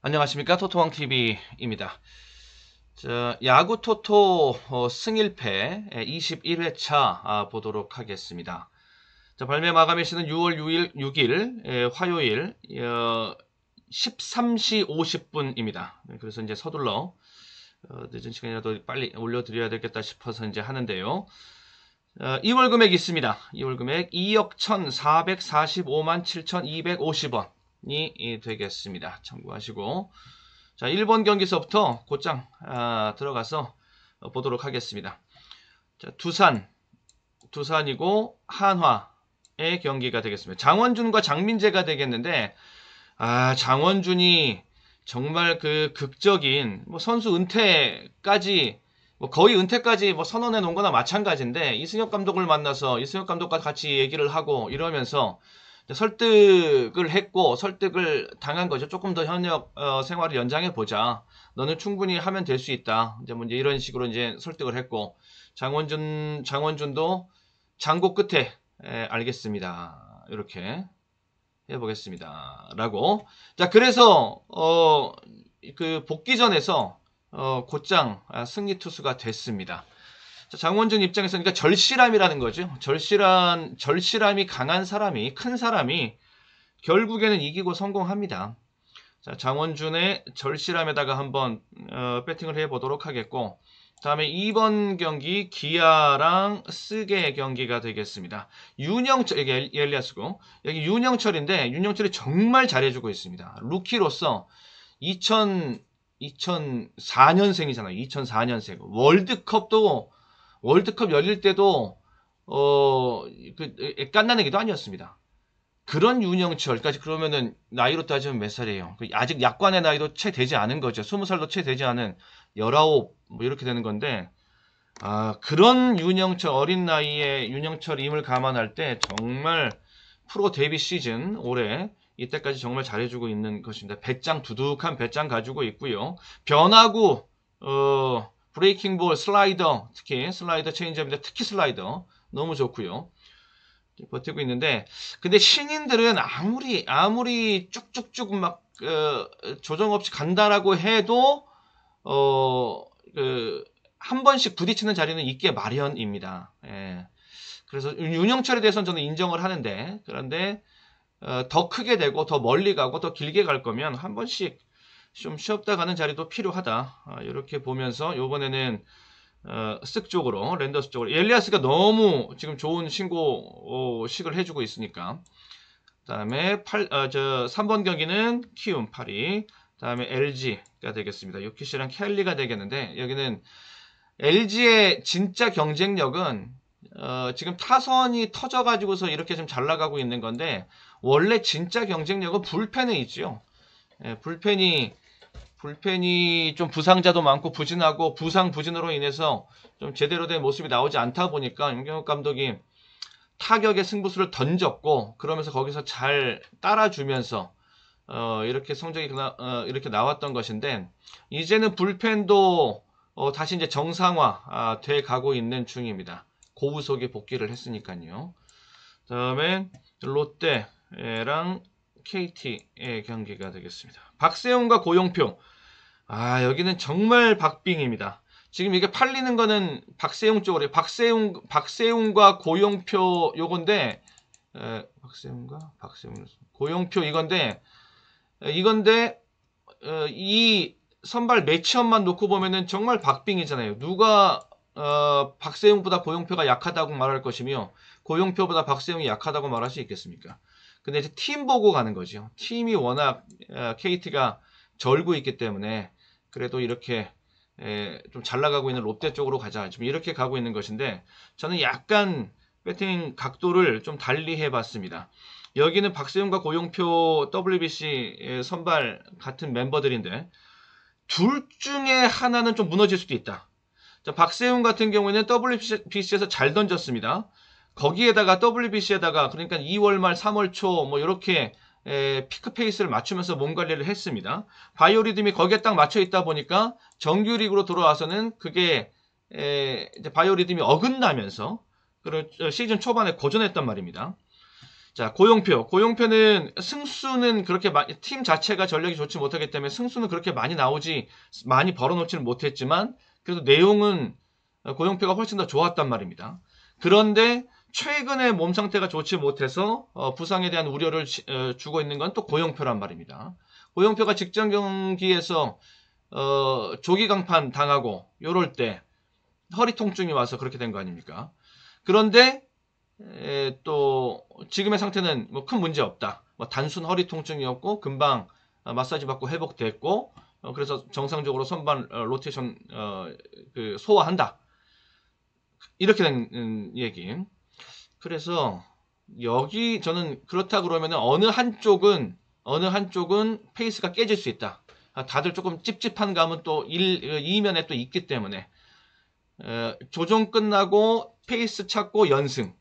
안녕하십니까, 토토왕TV입니다. 야구 토토 승일패 21회차 보도록 하겠습니다. 발매 마감일 시는 6월 6일 화요일 13시 50분입니다. 그래서 이제 서둘러 늦은 시간이라도 빨리 올려드려야 되겠다 싶어서 이제 하는데요. 2월 금액 있습니다. 2월 금액 2억 1,445만 7,250원이 되겠습니다. 참고하시고, 자, 1번 경기서부터 곧장 들어가서 보도록 하겠습니다. 자, 두산이고 한화의 경기가 되겠습니다. 장원준과 장민재가 되겠는데, 장원준이 정말 그 극적인 선수 은퇴까지 거의 은퇴까지 선언해 놓은 거나 마찬가지인데, 이승엽 감독을 만나서 이승엽 감독과 같이 얘기를 하고 이러면서 설득을 했고 설득을 당한 거죠. 조금 더 현역 생활을 연장해 보자. 너는 충분히 하면 될 수 있다. 이제 이런 식으로 이제 설득을 했고, 장원준도 장고 끝에 알겠습니다. 이렇게 해보겠습니다. 라고. 자, 그래서 그 복귀전에서 곧장 승리 투수가 됐습니다. 자, 장원준 입장에서 그러니까 절실함이라는 거죠. 절실함이 강한 사람이, 큰 사람이 결국에는 이기고 성공합니다. 자, 장원준의 절실함에다가 한번 배팅을 해보도록 하겠고, 다음에 2번 경기 기아랑 쓰게 경기가 되겠습니다. 윤영철, 이게 엘리아스고, 여기 윤영철인데 윤영철이 정말 잘해주고 있습니다. 루키로서 2004년생이잖아요. 2004년생. 월드컵 열릴 때도 깐난애기도 아니었습니다. 그런 윤영철까지. 그러면은 나이로 따지면 몇 살이에요? 아직 약관의 나이도 채 되지 않은 거죠. 20살도 채 되지 않은 19 이렇게 되는 건데, 그런 윤영철, 어린 나이에 윤영철임을 감안할 때 정말 프로 데뷔 시즌 올해 이때까지 정말 잘해주고 있는 것입니다. 두둑한 배짱 가지고 있고요. 변화구, 브레이킹 볼, 슬라이더, 특히 슬라이더 체인지업인데 특히 슬라이더 너무 좋고요. 버티고 있는데, 근데 신인들은 아무리 쭉쭉쭉 막 조정 없이 간다라고 해도 한 번씩 부딪히는 자리는 있게 마련입니다. 예. 그래서 윤영철에 대해서는 저는 인정을 하는데, 그런데 더 크게 되고 더 멀리 가고 더 길게 갈 거면 한 번씩 좀 쉬었다 가는 자리도 필요하다. 이렇게 보면서 이번에는 쓱 쪽으로, 랜더스 쪽으로. 엘리아스가 너무 지금 좋은 신고식을 해주고 있으니까. 다음에 3번 경기는 키움 파리. 다음에 LG가 되겠습니다. 요키시랑 켈리가 되겠는데, 여기는 LG의 진짜 경쟁력은 지금 타선이 터져가지고서 이렇게 좀 잘 나가고 있는 건데, 원래 진짜 경쟁력은 불펜에 있죠. 예, 불펜이 좀 부상자도 많고 부진하고 부진으로 인해서 좀 제대로 된 모습이 나오지 않다 보니까 임경욱 감독이 타격의 승부수를 던졌고, 그러면서 거기서 잘 따라주면서 이렇게 성적이 이렇게 나왔던 것인데, 이제는 불펜도 다시 이제 정상화 돼 가고 있는 중입니다. 고우석이 복귀를 했으니까요. 다음에 롯데랑 KT의 경기가 되겠습니다. 박세웅과 고용표. 여기는 정말 박빙입니다. 지금 이게 팔리는 거는 박세웅 쪽으로, 박세웅과 고용표 요건데, 고용표 이건데, 이 선발 매치업만 놓고 보면은 정말 박빙이잖아요. 누가 박세웅보다 고용표가 약하다고 말할 것이며, 고용표보다 박세웅이 약하다고 말할 수 있겠습니까? 근데 이제 팀 보고 가는 거죠. 팀이 워낙 KT가 절고 있기 때문에, 그래도 이렇게 좀 잘 나가고 있는 롯데 쪽으로 가자, 지금 이렇게 가고 있는 것인데, 저는 약간 배팅 각도를 좀 달리 해봤습니다. 여기는 박세웅과 고용표 WBC 선발 같은 멤버들인데, 둘 중에 하나는 좀 무너질 수도 있다. 자, 박세웅 같은 경우에는 WBC에서 잘 던졌습니다. 거기에다가 WBC에다가, 그러니까 2월 말 3월 초 이렇게 피크 페이스를 맞추면서 몸 관리를 했습니다. 바이오리듬이 거기에 딱 맞춰 있다 보니까 정규리그로 들어와서는 그게 이제 바이오리듬이 어긋나면서 시즌 초반에 고전했단 말입니다. 자, 고용표. 고용표는 승수는 그렇게 팀 자체가 전력이 좋지 못하기 때문에 승수는 그렇게 많이 벌어놓지는 못했지만 그래도 내용은 고용표가 훨씬 더 좋았단 말입니다. 그런데 최근에 몸 상태가 좋지 못해서 부상에 대한 우려를 주고 있는 건 또 고용표란 말입니다. 고용표가 직전 경기에서 조기 강판 당하고 요럴 때 허리 통증이 와서 그렇게 된 거 아닙니까? 그런데 또 지금의 상태는 뭐 큰 문제 없다. 뭐 단순 허리 통증이었고 금방 마사지 받고 회복됐고 그래서 정상적으로 선발 로테이션 소화한다. 이렇게 된 얘기. 그래서 여기 저는 그렇다 그러면은 어느 한쪽은 페이스가 깨질 수 있다. 다들 조금 찝찝한 감은 또 이면에 또 있기 때문에 조정 끝나고 페이스 찾고 연승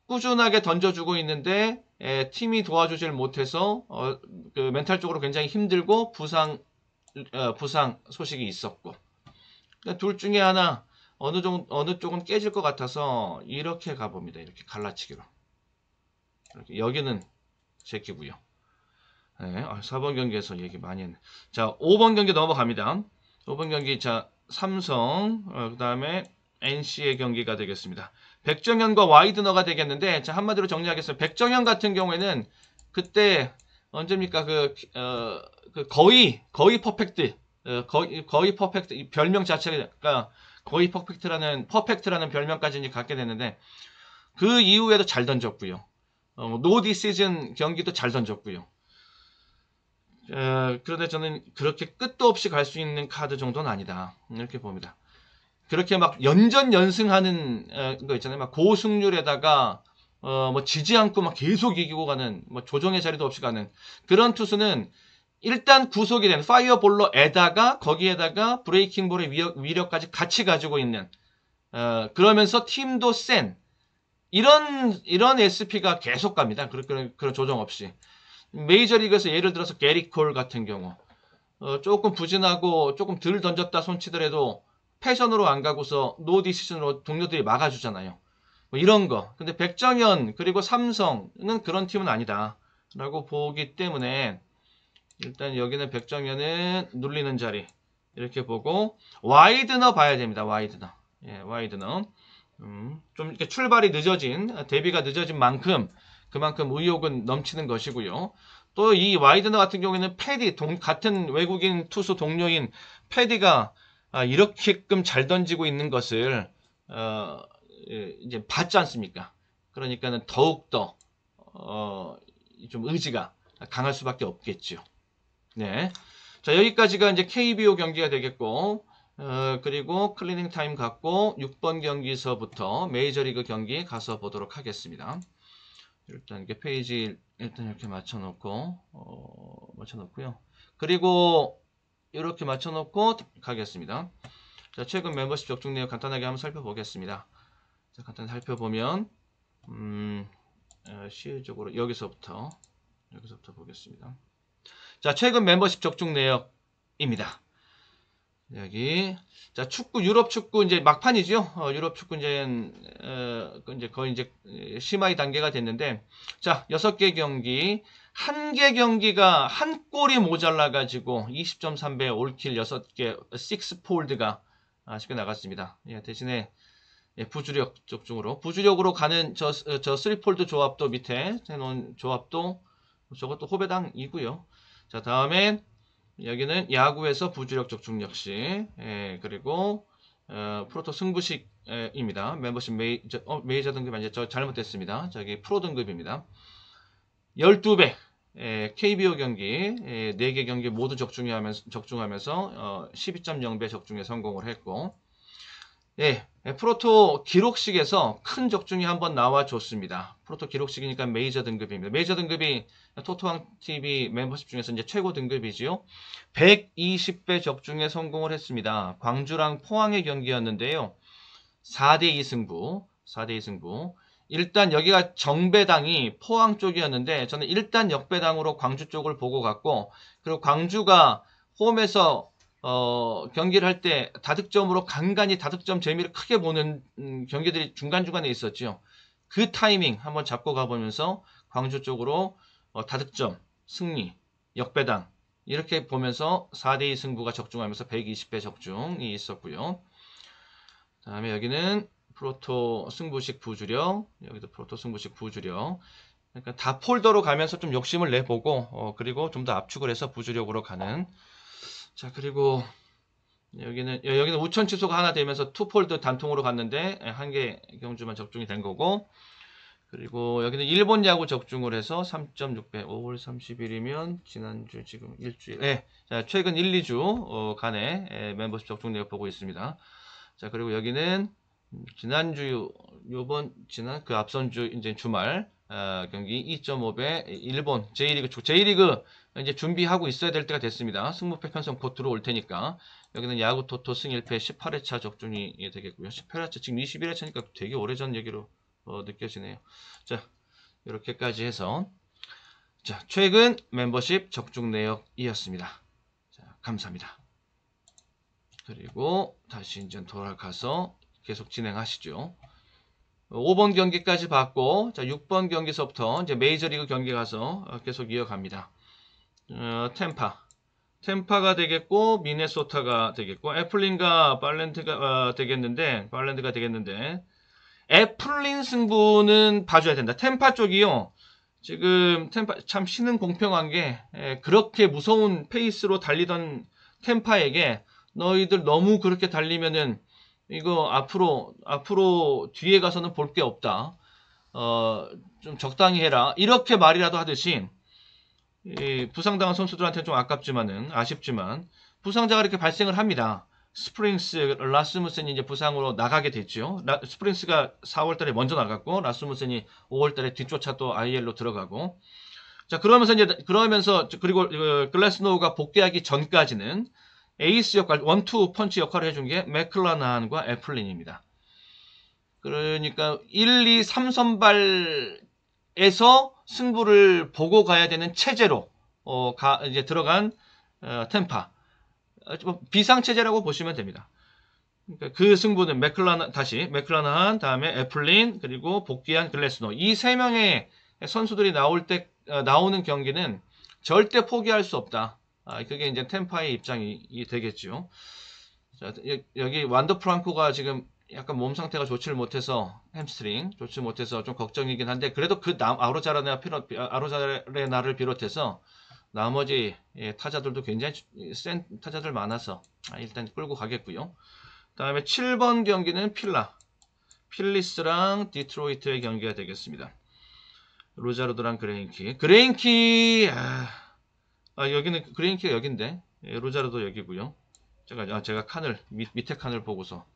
꾸준하게 던져주고 있는데 팀이 도와주질 못해서 그 멘탈적으로 굉장히 힘들고 부상 소식이 있었고 둘 중에 하나 어느 쪽은 깨질 것 같아서 이렇게 가봅니다. 이렇게 갈라치기로. 이렇게. 여기는 제끼고요. 네, 4번 경기에서 얘기 많이 했네. 자, 5번 경기 넘어갑니다. 5번 경기, 자, 삼성, 그 다음에 NC의 경기가 되겠습니다. 백정현과 와이드너가 되겠는데, 자, 한마디로 정리하겠습니다. 백정현 같은 경우에는 그때 언제입니까? 거의 퍼펙트, 거의 퍼펙트, 별명 자체가 거의 퍼펙트라는 별명까지 갖게 됐는데, 그 이후에도 잘 던졌고요. 노 디시즌 경기도 잘 던졌고요. 그런데 저는 그렇게 끝도 없이 갈 수 있는 카드 정도는 아니다. 이렇게 봅니다. 그렇게 막 연승하는 거 있잖아요. 막 고승률에다가 뭐 지지 않고 막 계속 이기고 가는 뭐 조정의 자리도 없이 가는 그런 투수는 일단 구속이 된 파이어볼러에다가 거기에다가 브레이킹볼의 위력까지 같이 가지고 있는 그러면서 팀도 센 이런 SP가 계속 갑니다. 그런 조정 없이. 메이저리그에서 예를 들어서 게리 콜 같은 경우 조금 부진하고 조금 덜 던졌다 손치더라도 패션으로 안 가고서 노 디시즌으로 동료들이 막아주잖아요. 뭐 이런 거. 근데 백정현 그리고 삼성은 그런 팀은 아니다 라고 보기 때문에 일단 여기는 백정현은 눌리는 자리 이렇게 보고 와이드너 봐야 됩니다. 와이드너. 예, 와이드너. 좀 이렇게 출발이 늦어진 데뷔가 늦어진 만큼 그만큼 의욕은 넘치는 것이고요. 또 이 와이드너 같은 경우에는 패디 같은 외국인 투수 동료인 패디가 이렇게끔 잘 던지고 있는 것을 이제 봤지 않습니까? 그러니까는 더욱더 좀 의지가 강할 수밖에 없겠죠. 네. 자, 여기까지가 이제 KBO 경기가 되겠고 그리고 클리닝 타임 갖고 6번 경기서부터 메이저리그 경기 가서 보도록 하겠습니다. 일단 이렇게 페이지 일단 이렇게 맞춰놓고요. 그리고 이렇게 맞춰놓고 가겠습니다. 자, 최근 멤버십 적중 내역 간단하게 한번 살펴보겠습니다. 자, 간단히 살펴보면 시의적으로 여기서부터 보겠습니다. 자, 최근 멤버십 적중 내역입니다. 여기 자 축구 유럽 축구 이제 막판이죠. 유럽 축구 이제 거의 이제 심화의 단계가 됐는데 자 6개 경기 1개 경기가 한 골이 모자라 가지고 20.3배 올킬 6개 6폴드가 아쉽게 나갔습니다. 예, 대신에 부주력 적중으로 가는 저 3폴드 조합도 밑에 해놓은 조합도 저것도 호배당이고요. 자 다음에 여기는 야구에서 부주력 적중 역시 그리고 프로토 승부식입니다. 멤버십 메이저 등급 아니죠. 저 잘못됐습니다. 저기 프로 등급입니다. 12배 KBO 경기 4개 경기 모두 적중하면서 12.0배 적중에 성공을 했고 프로토 기록식에서 큰 적중이 한번 나와줬습니다. 프로토 기록식이니까 메이저 등급입니다. 메이저 등급이 토토왕TV 멤버십 중에서 이제 최고 등급이지요. 120배 적중에 성공을 했습니다. 광주랑 포항의 경기였는데요. 4대2 승부. 일단 여기가 정배당이 포항 쪽이었는데 저는 일단 역배당으로 광주 쪽을 보고 갔고 그리고 광주가 홈에서 경기를 할 때 다득점으로 간간히 다득점 재미를 크게 보는 경기들이 중간중간에 있었죠. 그 타이밍 한번 잡고 가보면서 광주 쪽으로 다득점, 승리, 역배당 이렇게 보면서 4대2 승부가 적중하면서 120배 적중이 있었고요. 다음에 여기는 프로토 승부식 부주력, 여기도 프로토 승부식 부주력. 그러니까 다 폴더로 가면서 좀 욕심을 내보고 그리고 좀 더 압축을 해서 부주력으로 가는. 자, 그리고 여기는 우천 취소가 하나 되면서 투폴드 단통으로 갔는데 한 개 경주만 적중이 된 거고, 그리고 여기는 일본 야구 적중을 해서 3.6배 5월 30일이면 지난주 지금 일주일, 자, 최근 1, 2주 간의 멤버십 적중 내역 보고 있습니다. 자, 그리고 여기는 지난주 지난 그 앞선 주 이제 주말 경기 2.5배 일본 J리그 이제 준비하고 있어야 될 때가 됐습니다. 승무패 편성 곧 들어올 테니까. 여기는 야구 토토 승 1패 18회차 적중이 되겠고요. 18회차 지금 21회차니까 되게 오래전 얘기로 느껴지네요. 자, 이렇게까지 해서 자, 최근 멤버십 적중 내역이었습니다. 자, 감사합니다. 그리고 다시 이제 돌아가서 계속 진행하시죠. 5번 경기까지 봤고, 자, 6번 경기서부터 이제 메이저리그 경기 가서 계속 이어갑니다. 템파가 되겠고, 미네소타가 되겠고, 애플린과 발랜드가 되겠는데, 애플린 승부는 봐줘야 된다. 템파 쪽이요. 지금 템파 참 신은 공평한 게 그렇게 무서운 페이스로 달리던 템파에게 너희들 너무 그렇게 달리면은 이거 앞으로 뒤에 가서는 볼 게 없다. 좀 적당히 해라. 이렇게 말이라도 하듯이 부상당한 선수들한테 좀 아쉽지만 부상자가 이렇게 발생을 합니다. 스프링스, 라스무센이 이제 부상으로 나가게 됐죠. 스프링스가 4월달에 먼저 나갔고 라스무센이 5월달에 뒤쫓아 또 IL로 들어가고. 자, 그러면서 그리고 글래스노우가 복귀하기 전까지는 에이스 역할, 원투 펀치 역할을 해준 게 맥클라나한과 애플린입니다. 그러니까 1, 2, 3선발에서 승부를 보고 가야 되는 체제로 이제 들어간 템파. 비상체제라고 보시면 됩니다. 그러니까 그 승부는 맥클라나한, 다음에 애플린, 그리고 복귀한 글래스노. 이 세 명의 선수들이 나오는 경기는 절대 포기할 수 없다. 그게 이제 템파의 입장이 되겠죠. 자, 여기 완더 프랑코가 지금 약간 몸 상태가 좋지 못해서 좀 걱정이긴 한데, 그래도 아로자레나를 비롯해서 나머지 타자들도 굉장히 센 타자들 많아서 일단 끌고 가겠고요. 다음에 7번 경기는 필리스랑 디트로이트의 경기가 되겠습니다. 로자르도랑 그레인키 여기는 그레인키가 여긴데 로자르도 여기고요. 제가 칸을 밑에 칸을 보고서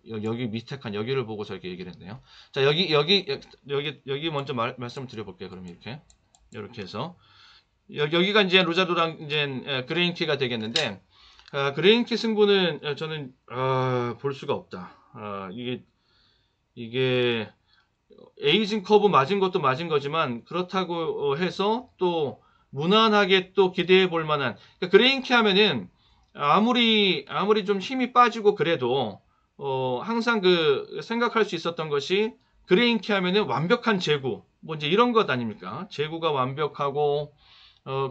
여기 밑에 칸 여기를 보고서 이렇게 얘기를 했네요. 자, 여기 먼저 말씀을 드려볼게요. 그럼 이렇게 해서 여기가 이제 로자르도랑 이제 그레인키가 되겠는데, 그레인키 승부는 저는 볼 수가 없다. 이게 에이징 커브 맞은 것도 맞은 거지만, 그렇다고 해서 또 무난하게 또 기대해 볼 만한, 그러니까 그레인키 하면은 아무리 좀 힘이 빠지고 그래도 항상 생각할 수 있었던 것이, 그레인키 하면은 완벽한 제구, 뭐 이제 이런 것 아닙니까? 제구가 완벽하고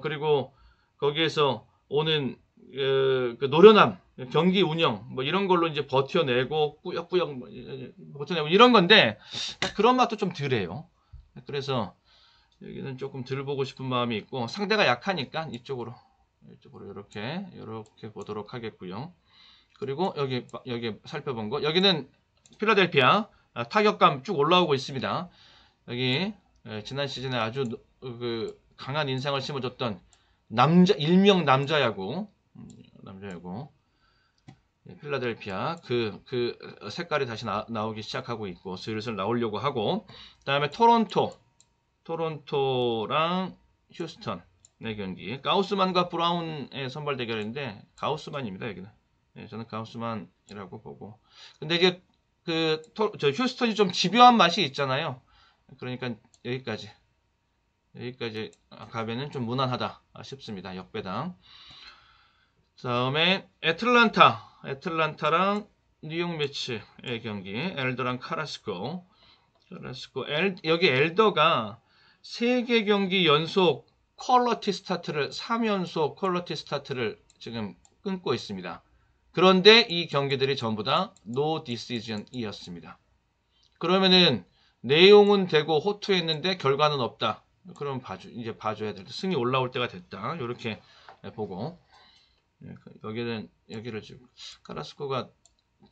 그리고 거기에서 오는 그 노련함, 경기 운영 뭐 이런 걸로 이제 버텨내고 꾸역꾸역 버텨내고 이런 건데, 그런 맛도 좀 덜해요. 그래서 여기는 조금 덜 보고 싶은 마음이 있고, 상대가 약하니까 이쪽으로 이렇게 보도록 하겠고요. 그리고 여기 살펴본 거, 여기는 필라델피아 타격감 쭉 올라오고 있습니다. 여기 지난 시즌에 아주 강한 인상을 심어줬던 일명 남자야구 필라델피아 그 색깔이 다시 나오기 시작하고 있고, 슬슬 나오려고 하고, 그다음에 토론토랑 휴스턴의 경기, 가우스만과 브라운의 선발 대결인데 가우스만입니다. 여기는 저는 가우스만이라고 보고, 근데 이제 휴스턴이 좀 집요한 맛이 있잖아요. 그러니까 여기까지 가면은 좀 무난하다 싶습니다. 역배당. 다음에 애틀란타랑 뉴욕 매치의 경기, 엘더랑 카라스코. 여기 엘더가 3개 경기 연속 퀄러티 스타트를 3연속 퀄러티 스타트를 지금 끊고 있습니다. 그런데 이 경기들이 전부 다 노 디시전이었습니다. 그러면은 내용은 되고 호투했는데 결과는 없다. 그럼 이제 봐줘야 돼. 승이 올라올 때가 됐다. 이렇게 보고 여기를 지금 카라스코가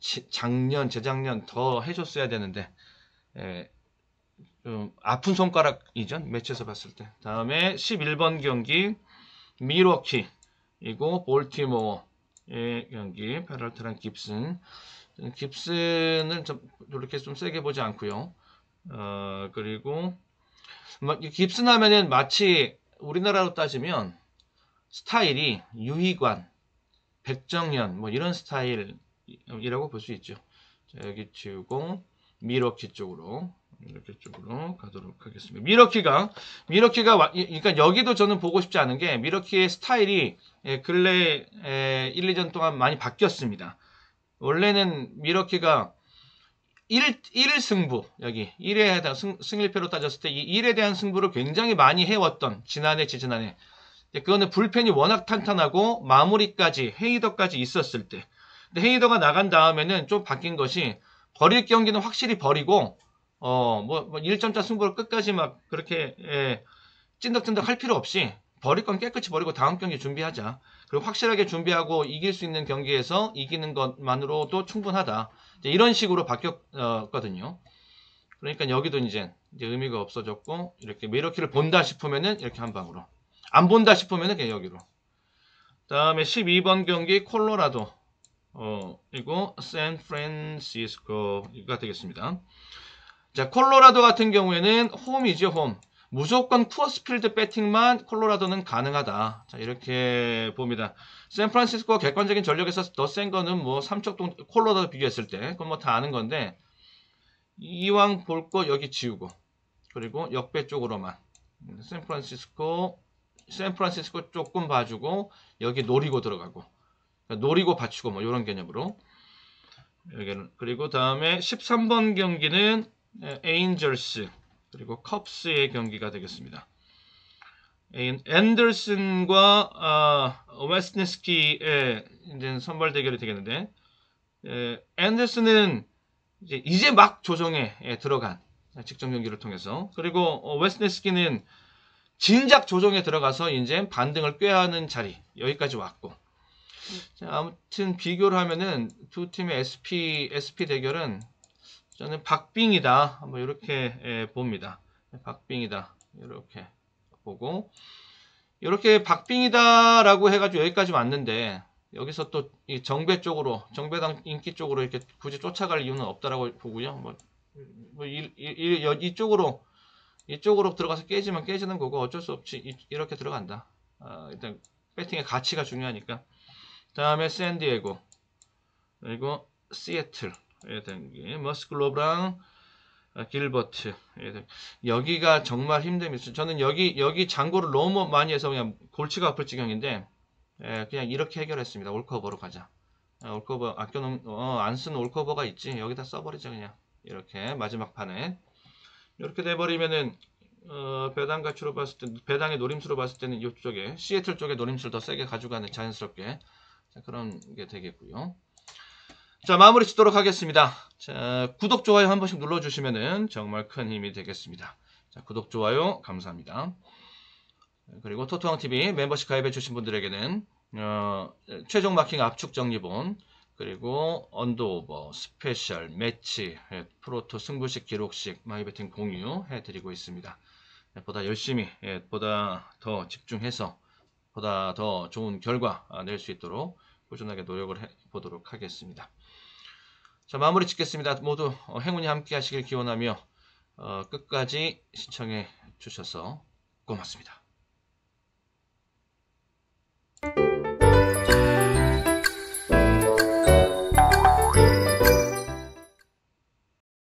재작년 더 해줬어야 되는데 좀 아픈 손가락이죠. 매치에서 봤을 때. 다음에 11번 경기 미러키 이고 볼티모어의 경기 페럴트랑 깁슨을 이렇게 좀 세게 보지 않고요. 그리고 깁슨 하면은 마치 우리나라로 따지면 스타일이 유희관, 백정현 뭐 이런 스타일이라고 볼 수 있죠. 자, 여기 치우고 미러키 쪽으로 이렇게 쪽으로 가도록 하겠습니다. 미러키가 그러니까 여기도 저는 보고 싶지 않은 게 미러키의 스타일이 근래 1, 2전 동안 많이 바뀌었습니다. 원래는 미러키가 1 승부, 여기 1에 대한 승일패로 따졌을 때 이 1에 대한 승부를 굉장히 많이 해왔던 지난해, 지지난해. 그거는 불펜이 워낙 탄탄하고 마무리까지 헤이더까지 있었을 때. 근데 헤이더가 나간 다음에는 좀 바뀐 것이 버릴 경기는 확실히 버리고 뭐 1점차 승부를 끝까지 막 그렇게 찐덕찐덕 할 필요 없이 버릴 건 깨끗이 버리고 다음 경기 준비하자. 그리고 확실하게 준비하고 이길 수 있는 경기에서 이기는 것만으로도 충분하다. 이런 식으로 바뀌었거든요. 그러니까 여기도 이제 의미가 없어졌고 이렇게 미러키를 본다 싶으면은 이렇게 한 방으로. 안 본다 싶으면은 그냥 여기로. 다음에 12번 경기 콜로라도 이거 샌프란시스코가 되겠습니다. 자, 콜로라도 같은 경우에는 홈이죠, 홈. 무조건 쿠어스필드 배팅만 콜로라도는 가능하다. 자, 이렇게 봅니다. 샌프란시스코가 객관적인 전력에서 더 센 거는 뭐 삼척동 콜로라도 비교했을 때 그건 뭐 다 아는 건데 이왕 볼 거 여기 지우고 그리고 역배 쪽으로만 샌프란시스코 조금 봐주고 여기 노리고 들어가고 노리고 받치고 뭐 이런 개념으로 여기는 그리고 다음에 13번 경기는 에인절스 그리고 컵스의 경기가 되겠습니다. 앤더슨과 웨스네스키의 이제 선발 대결이 되겠는데 앤더슨은 이제 막 조정에 들어간 직전 경기를 통해서 그리고 웨스네스키는 진작 조정에 들어가서 이제 반등을 꾀하는 자리 여기까지 왔고 자, 아무튼 비교를 하면은 두 팀의 SP 대결은 저는 박빙이다. 뭐 이렇게 봅니다. 박빙이다. 이렇게 보고 이렇게 박빙이다라고 해가지고 여기까지 왔는데 여기서 또 이 정배당 인기 쪽으로 이렇게 굳이 쫓아갈 이유는 없다라고 보고요. 이쪽으로 들어가서 깨지면 깨지는 거고 어쩔 수 없이 이렇게 들어간다. 일단 배팅의 가치가 중요하니까. 다음에 샌디에고 그리고 시애틀 머스클로브랑 길버트 여기가 정말 힘듭니다. 저는 여기 장고를 너무 많이 해서 그냥 골치가 아플 지경인데 그냥 이렇게 해결했습니다. 올커버로 가자. 올커버 아껴놓은 안 쓰는 올커버가 있지 여기다 써버리자 그냥 이렇게 마지막 판에 이렇게 돼버리면은 배당 가치로 봤을 때 배당의 노림수로 봤을 때는 이쪽에 시애틀 쪽에 노림수를 더 세게 가져가는 자연스럽게 자, 그런 게 되겠고요. 자, 마무리 짓도록 하겠습니다. 자, 구독, 좋아요 한 번씩 눌러주시면은 정말 큰 힘이 되겠습니다. 자, 구독, 좋아요 감사합니다. 그리고 토토왕TV 멤버십 가입해 주신 분들에게는 최종 마킹 압축 정리본 그리고 언더오버, 스페셜, 매치, 프로토 승부식, 기록식, 마이베팅 공유 해드리고 있습니다. 보다 열심히, 보다 더 집중해서 보다 더 좋은 결과 낼 수 있도록 꾸준하게 노력을 해보도록 하겠습니다. 자, 마무리 짓겠습니다. 모두 행운이 함께 하시길 기원하며 끝까지 시청해 주셔서 고맙습니다.